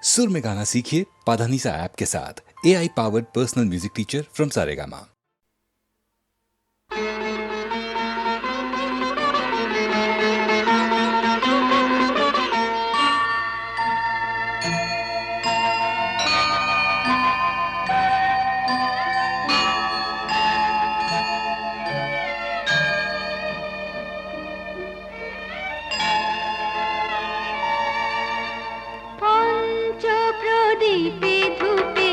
सुर में गाना सीखिए पाधानीसा ऐप के साथ। AI powered personal music teacher from Saregama. প্রদীপে ধূপে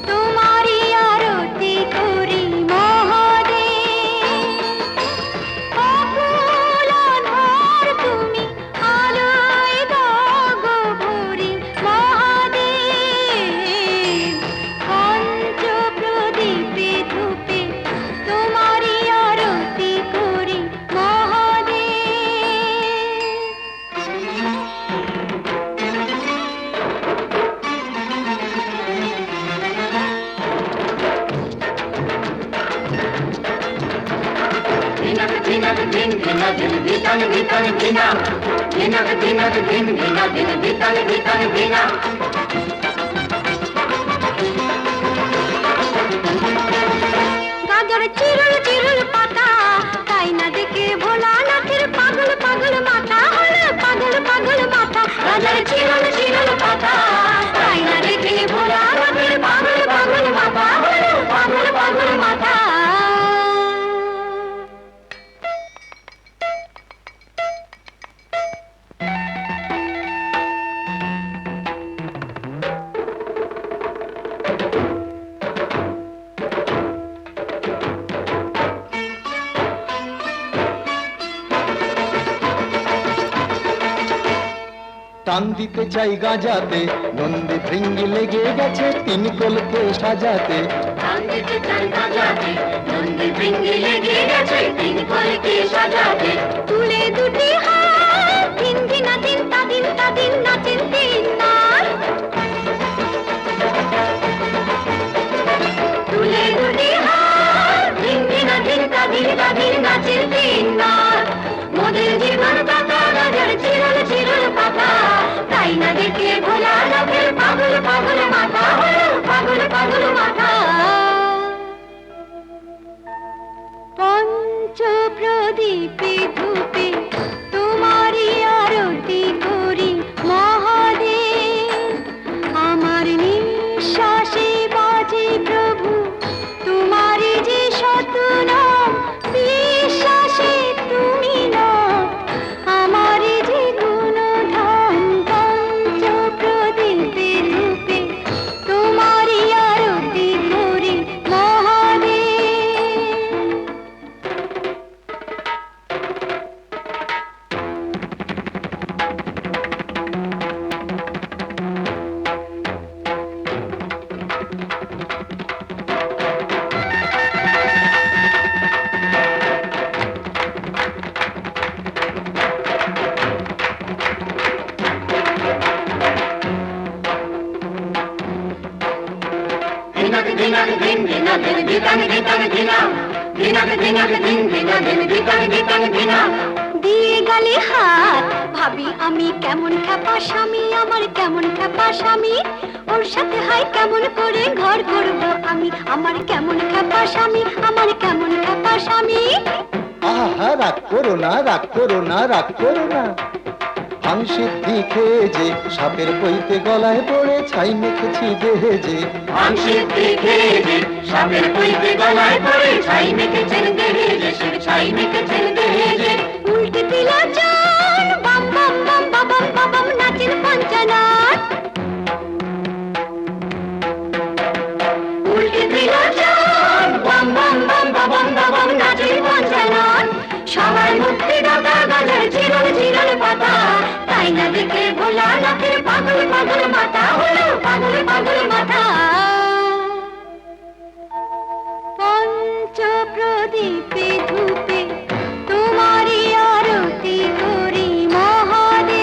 তোমারি আরতি করি মহাদেব। অকুল আধার তুমি আলোয় দাও ভরি মহাদেব। পঞ্চ প্রদীপে ধূপে তোমারি আরতি করি গাজর চিরুল চিরুল পাতা, তাই না দেখে ভোলানাথের পাগল পাগল মাথা হলো পাগল পাগল মাথা। গাজর চিরুল চিরুল পাতা, তাই না দেখে ভোলানাথের পাগল পাগল মাথা হলো পাগল পাগল মাথা। টান দিতে চাই গাজাতে, নন্দী ভৃঙ্গি লেগে গেছে তিন কলকে সাজাতে। টান দিতে চাই গাজাতে, নন্দী ভৃঙ্গি লেগে গেছে তিন কলকে সাজাতে। তুলে দুটি হাত, দিন দিনা দিন তাদিন তাদিন নাচেন তিন নার। তুলে দুটি হাত, দিন দিনা দিন তাদিন তাদিন নাচেন তিন নার। মোদের জীবন পাতা গাজর চিরল চিরল পাতা, তাই না দেখে ভোলানাথের পাগল পাগল মাথা হলো পাগল পাগল মাথা। পঞ্চ প্রদীপে ধূপে তোমারি আরতি করি মহাদেব। আমার নিঃশ্বাসে বাজে প্রভু তোমারি যে শত নাম। বিশ্বাসে তুমি না আমার যে গুণধাম। পঞ্চ প্রদীপে ধূপে তোমারি আরতি করি মহাদেব। দিয়ে গেলে হাত, ভাবি আমি কেমন খ্যাপা স্বামী, আমার কেমন খ্যাপা স্বামী। ওর সাথে হাই কেমন করে ঘর করবো আমি, আমার কেমন খ্যাপা স্বামী, আমার কেমন খ্যাপা স্বামী। আহা, রাগ করো না, রাগ করো না, রাগ করো না। ভাংসিদ্ধি খেয়ে যে সাপের বইতে গলায় পড়ে ছাই মেখেছি দেহে যে। ভাংসিদ্ধি খেয়ে যে সাপের বইতে গলায় পড়ে ছাই মেখেছেন দেহে যে, ছাই মেখেছেন দেহে যে। উল্টে দিলা চান, বাম বাম বাম বাবাম বাবাম নাচেন পঞ্চনাথ। উল্টে দিলা চান, বাম বাম বাম বাবাম বাবাম নাচেন পঞ্চনাথ। সবার মুক্তি দাতা গাজর চিরল চিরল পাতা, তাই না দেখে ভোলানাথের পাগল পাগল মাথা হলো পাগল পাগল মাথা। পঞ্চ প্রদীপে ধূপে তোমারি আরতি করি মহাদেব।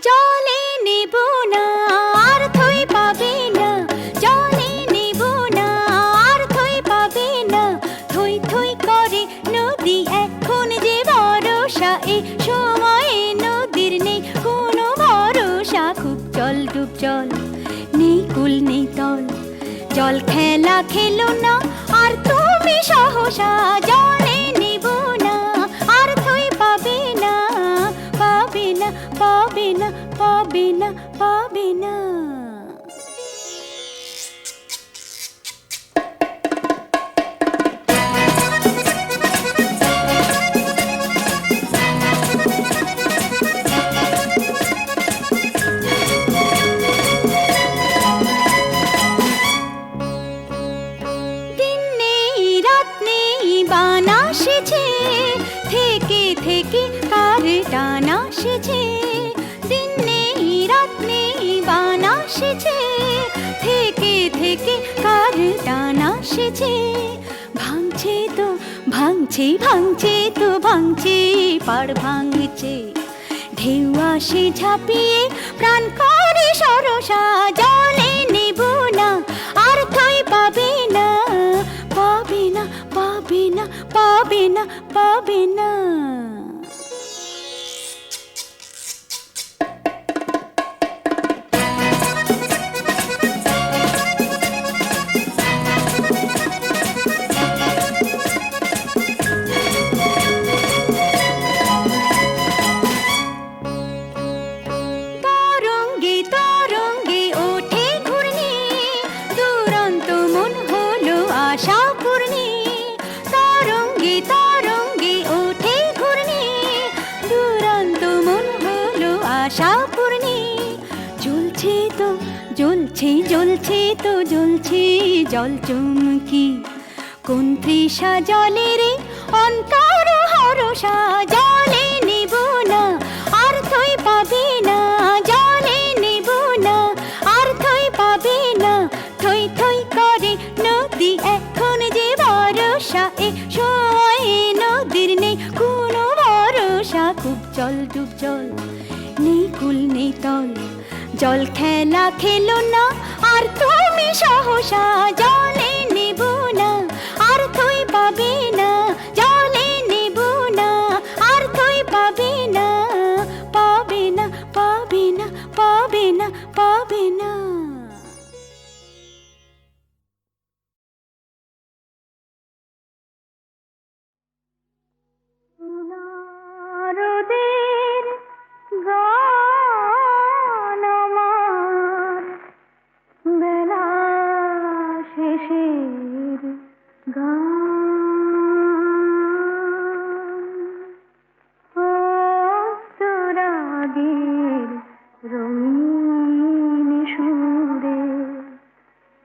জলে নেব না আর থই পাবে না, জলে নেব না আর থই পাবে না, থই থই করে নদী এখন যে ভরসা, এই সময়ে নদীর নেই কোনো ভরসা, খুব জল ডুব জল নেই কুল নেই তল, জল খেলা খেলো না আর তুমি সহসা, জলে নেব না আর থই পাবে না, পাবে না পাবে না পাবে না পাবে না। দিন নেই রাত নেই বান আসেছে, থেকে থেকে কার টান আসেছে, দিন নেই রাত নেই বান আসেছে, থেকে থেকে কার টান আসেছে, ভাঙছে তো ভাঙছে ভাঙছে তো ভাঙছে পাড় ভাঙছে, ঢেউ আসে ঝাঁপিয়ে প্রাণ করে সরসা, জলে নেব না আর থই পাবে না, পাবে না পাবে না পাবে না পাবে না। তরঙ্গে তরঙ্গে ওঠে ঘূর্ণি, দুরন্ত মন হলো আশা পূর্ণি, তরঙ্গে তরঙ্গে ওঠে ঘূর্ণি, দুরন্ত মন হলো আশা পূর্ণি, জ্বলছে তো জ্বলছে জ্বলছে তো জ্বলছে জল চুমকি, কোন তৃষা জলের অন্তর হরসা, জলে নেব না আর থই পাবে না, জলে নেব না আর থই পাবে না, থই থই করে নদী এখন যে ভরসা, এ সময়ে নদীর নেই কোনো ভরসা, খুব জল ডুব জল নেই কুল নেই তল, জল খেলা খেলো না আর তুমি সহসা, জলে নেব না আর থই পাবে না, জলে নেব না আর থই পাবে না, পাবে না পাবে না পাবে না পাবে না। রোদের গান আমার, বেলা শেষের গান, অস্তরাগের রঙিন সুরে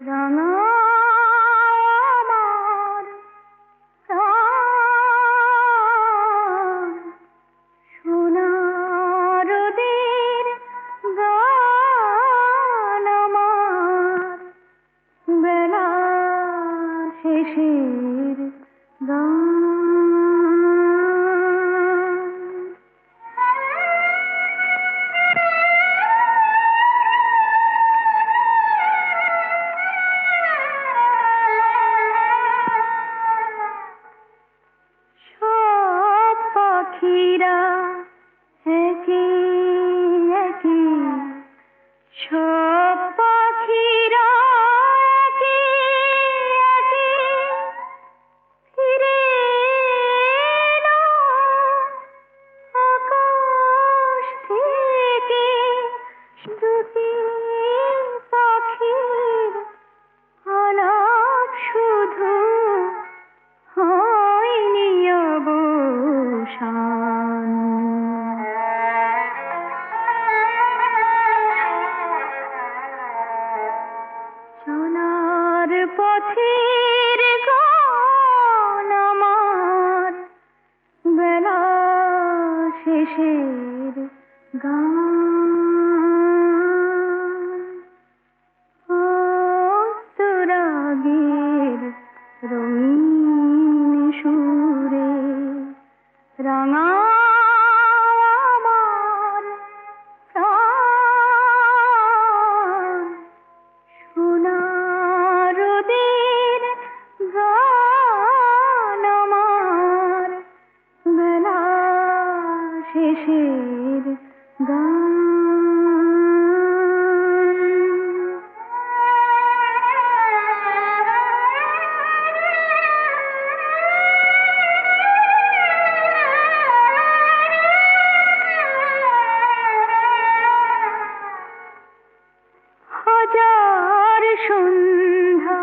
রাঙা আমার প্রাণ, সোনার রোদের গান আমার, বেলা শেষের গান। সব পাখিরা একই একই, সব পাখিরা একই একই, ফিরে এলো আকাশ থেকে, দুটি পাখির আলাপ শুধু, হয়নি অবসান। চলার পথের গান আমার, বেলা শেষের গান, অস্তরাগের রঙিন সুরে রাঙা আমার প্রাণ। হাজার সন্ধ্যা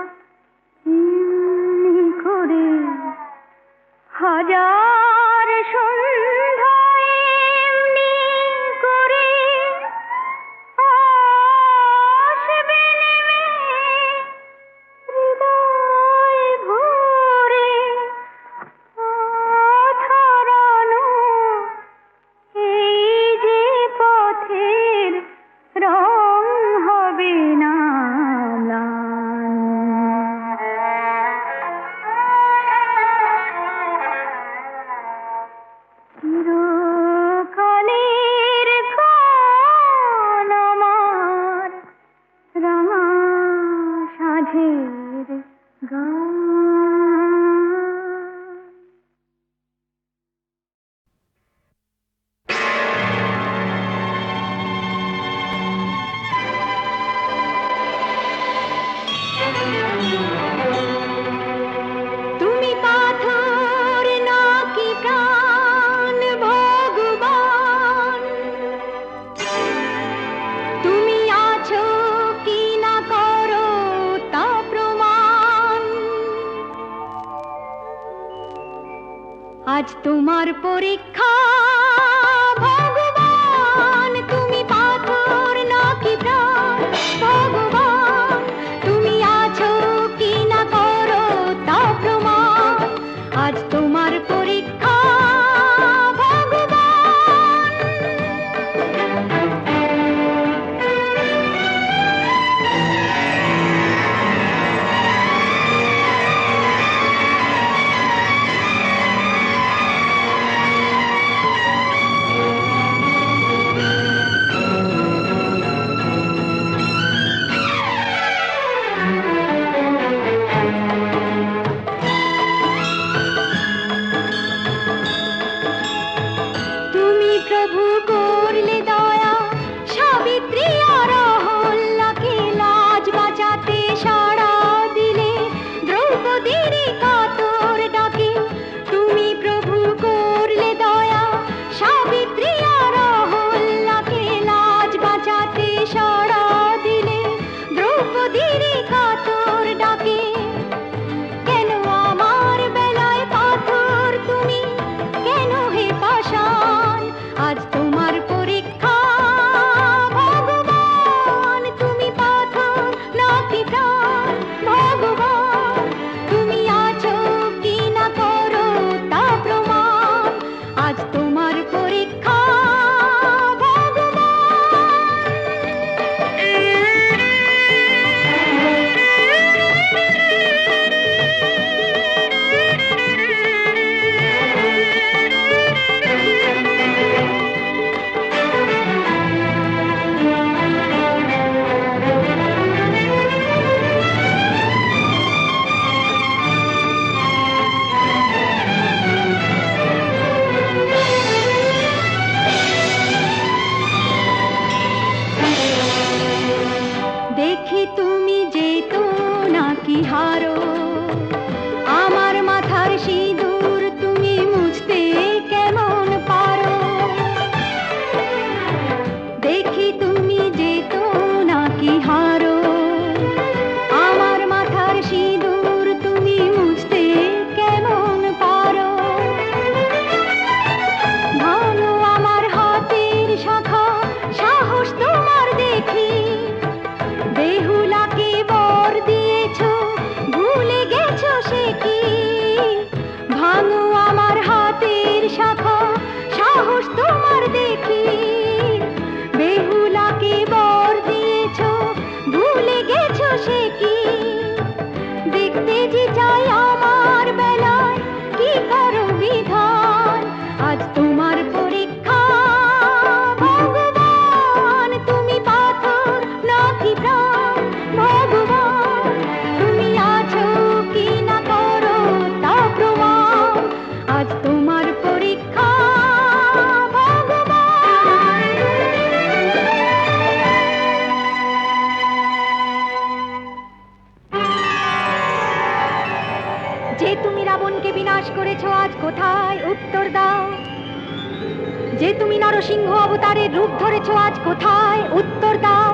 এমনি করে, হাজার সন্ধ্যা এমনি করে আসবে নেমে হৃদয় ভরে, অধরানো এই যে পথের রং হবে না ম্লান। চিরকালের কোন আমার রাঙা সাঁঝের গান। তুমি পাথর নাকি প্রাণ ভগবান, তুমি আছো কি না করো তা প্রমাণ। আজ তোমার পরীক্ষা ভগবান, তুমি পাথর নাকি প্রাণ ভগবান, তুমি আছো কি না করো তা প্রমাণ। আজ তোমার পরীক্ষা ভগবান। তুমি প্রভু করলে দয়া, সাবিত্রী আর অহল্যাকে লাজ বাঁচাতে সাড়া দিলে, দ্রৌপদীর কাতর ডাকে। তুমি প্রভু করলে দয়া, সাবিত্রী আর অহল্যাকে লাজ বাঁচাতে সাড়া দিলে, দ্রৌপদীর কাতর ডাকে। কেন আমার বেলায় পাথর তুমি, কেন হে পাষাণ? আজ তোমার পরীক্ষা ভগবান, তুমি পাথর নাকি প্রাণ ভগবান, তুমি আছো কি না করো তা প্রমাণ। আজ তোমার পরীক্ষা দেখি তুমি যেতো নাকি হারো, আমার মাথার সিঁদুর তুমি মুছতে কেমন পারো। দেখি তুমি যেতো নাকি হারো, আমার মাথার সিঁদুর তুমি মুছতে কেমন পারো। ভালো আমার হাতের শাখা, সাহস তোমার দেখি, বেহুলাকে বর দিয়েছো, ভুলে বাস করেছো আজ কোথায় উত্তর দাও, যে তুমি নরসিংহ অবতারের রূপ ধরেছো আজ কোথায় উত্তর দাও,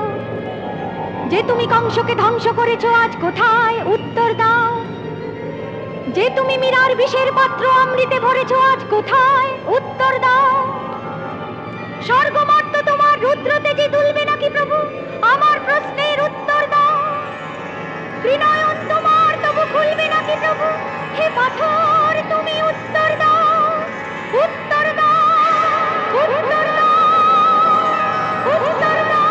যে তুমি কংসকে ধ্বংস করেছো আজ কোথায় উত্তর দাও, যে তুমি মীরার বিষের পাত্র অমৃতে ভরেছো আজ কোথায় উত্তর দাও। স্বর্গমর্ত তোমার রুদ্র তেজে তুলবে নাকি প্রভু, আমার প্রশ্নের উত্তর দাও। ত্রিনয়ন তোমার তবু খুলবে নাকি প্রভু, হে পাথর তুমি উত্তর দাও, উত্তর দাও, উত্তর দাও, উত্তর দাও।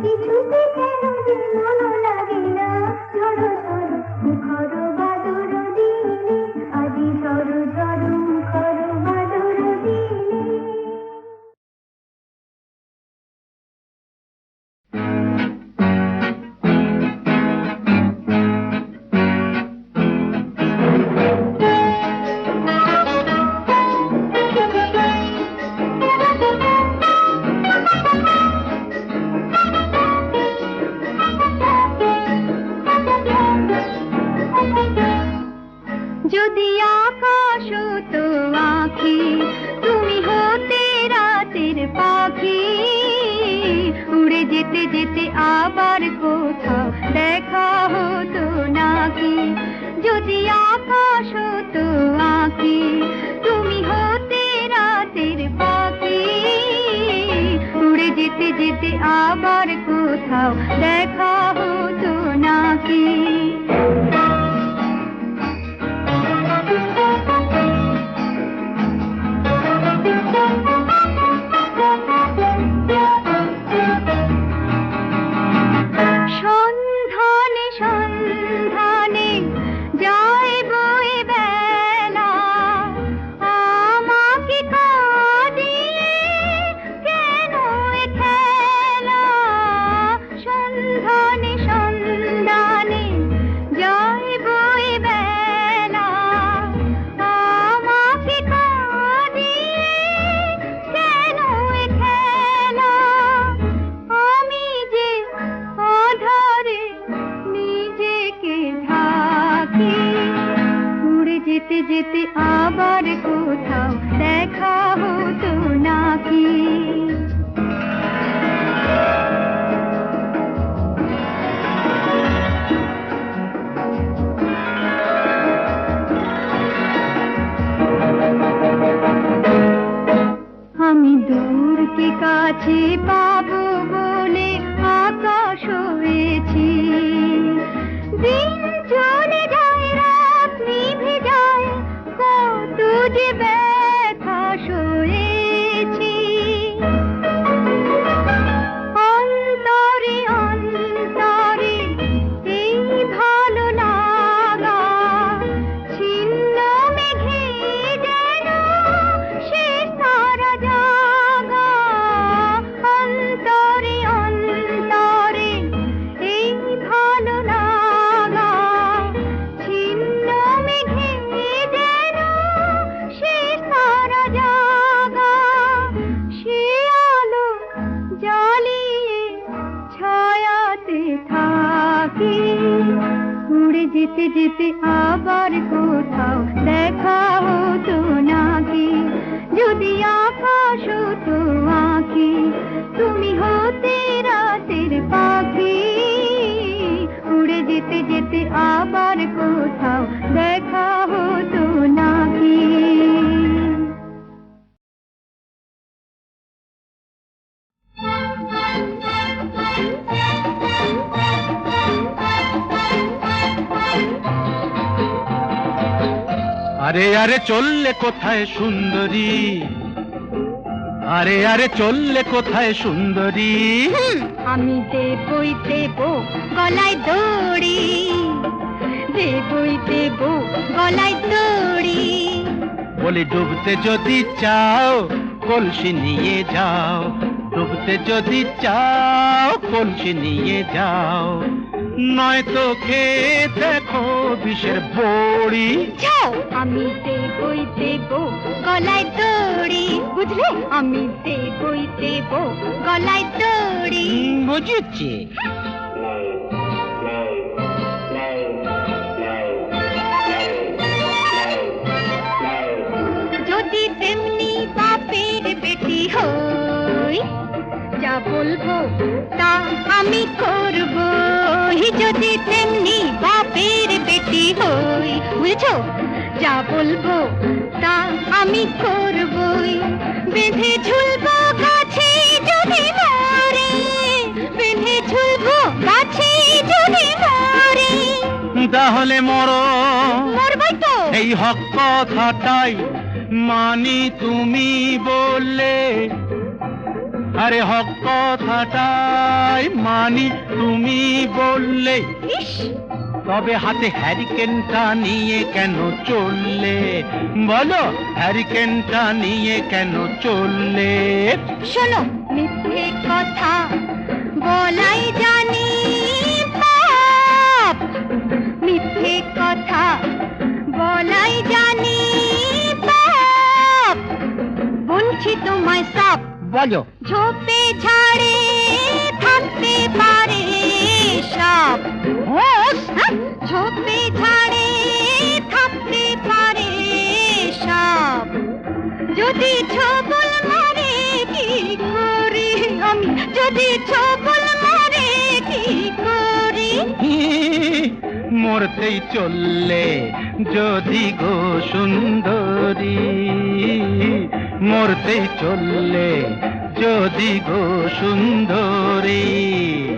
কিছুতে কেন যে মন লাগে না ঝড়ো ঝড়ো মুখর বাদর দিনে আজি ঝড়ো ঝড়ো মুখর বাদর দিনে যদি আকাশ তো আঁখি তুমি হতে রাতের পাখি উড়ে যেতে যেতে আবার কোথাও দেখা হতো নাকি যদি আকাশ তো আঁখি তুমি হতে রাতের পাখি উড়ে যেতে যেতে আবার কোথাও দেখা হতো নাকি সন্ধানে সন্ধানে যায় বয়ে বেলা আমাকে কাঁদিয়ে কেন এ খেলা সন্ধানে সন্ধানে যায় বয়ে বেলা আমাকে কাঁদিয়ে কেন এ খেলা আমি যে আধারে নিজেকে ঢাকি উড়ে যেতে যেতে আবার কোথাও দেখা হতো নাকি আমি দূরকে কাছে পাবো বলে আকাশ হয়েছি দিন চলে যায় রাত নিভে যায় কত যে ব্যথা সয়েছি অন্তরে অন্তরে এই ভালো লাগা ছিন্ন মেঘে যেন সে সারা জাগা অন্তরে অন্তরে এই ভালো লাগা ছিন্ন মেঘে যেন সে সারা জাগা সে আলো জ্বালিয়ে ছায়াতে থাকি উড়ে যেতে যেতে আবার কোথাও দেখা হতো নাকি যদি আকাশ তো আঁখি তুমি হতে রাতের পাখি উড়ে যেতে যেতে আবার কোথাও দেখা হতো নাকি আরে আরে চললে কোথায় সুন্দরী আরে আরে চললে কোথায় সুন্দরী আমি দেবই দেব গলায় দড়ি দেবই দেব গলায় দড়ি বলি ডুবতে যদি চাও কলসি নিয়ে যাও ডুবতে যদি চাও কলসি নিয়ে যাও নয়তো খেয়ে দেখো বিষের বড়ি যাও আমি দেবই দেব গলায় দড়ি বুঝলে আমি দেবই দেব গলায় দড়ি বুঝেছি যদি তেমনি বাপের বেটি হই যা বলবো তা আমি করব যদি তেমনি বাপের বেটি হই বুঝছো যা বলবো তা আমি করবই বেঁধে ঝুলবো গাছে যদি মরে বেঁধে ঝুলবো গাছে যদি মরে তাহলে মরো মরবই তো এই হক কথাটাই মানি তুমি বললে আরে হক কথাটাই মানি তুমি বললে, ইস, তবে হাতে হ্যারিকেনটা নিয়ে কেন চললে? বলো, হ্যারিকেনটা নিয়ে কেন চললে? শোনো, মিথ্যে কথা বলাই জানি পাপ, মিথ্যে কথা বলাই জানি পাপ, বলছি তোমায় সাপ। বলো, ঝোপে ঝাড়ে থাকতে পারে সাপ, ঝোপে ঝাড়ে থাকতে পারে সাপ, যদি ছবল মারে কি করি আমি, যদি ছবল মারে কি করি? মরতেই চললে যদি গো সুন্দরী, মরতেই চললে যদি গো সুন্দরী।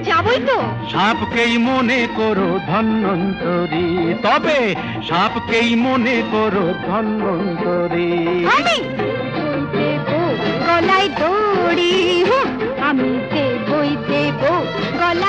যাবই তো। সাপকেই মনে করো ধন্বন্তরী, তবে সাপকেই মনে করো ধন্বন্তরী। আমি দেবো গলায় দড়ি, আমি দেবই দেবো গলায়